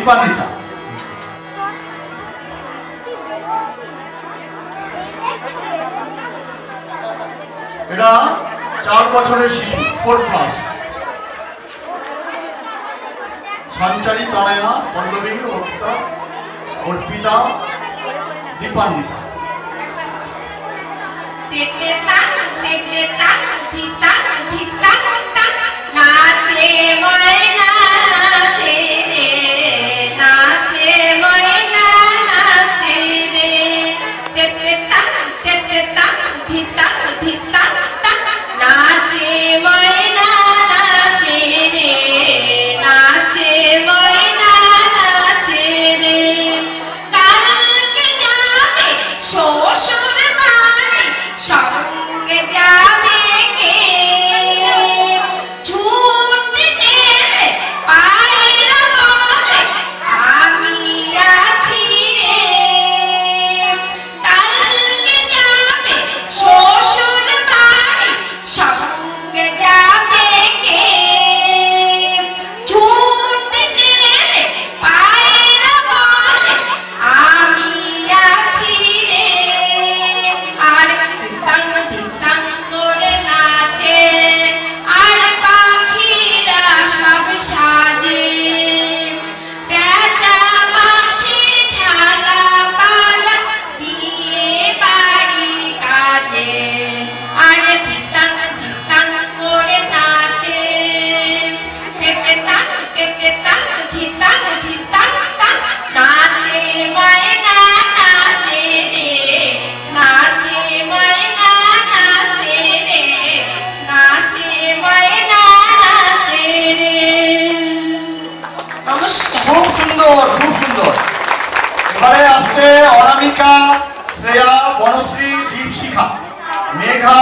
দীপান্বিতা। এরা 4 বছরের শিশু, 4 ক্লাস। সঞ্চারী তনয়া, পল্লবী, অর্পিতা, দীপান্বিতা। নাচে ময়না নাচে রে, নাচে ময়না নাচে রে, তেতে তাক তেতে তাক ধিতা ধিতা তাক, নাচে ময়না নাচে রে, নাচে ময়না নাচে রে। কালকে যাবে শ্বশুর বাড়ি, সঙ্গে যাবে কে? খুব সুন্দর, খুব সুন্দর। এবারে আসছে অনামিকা, শ্রেয়া, বনশ্রী, দীপশিখা, মেঘা,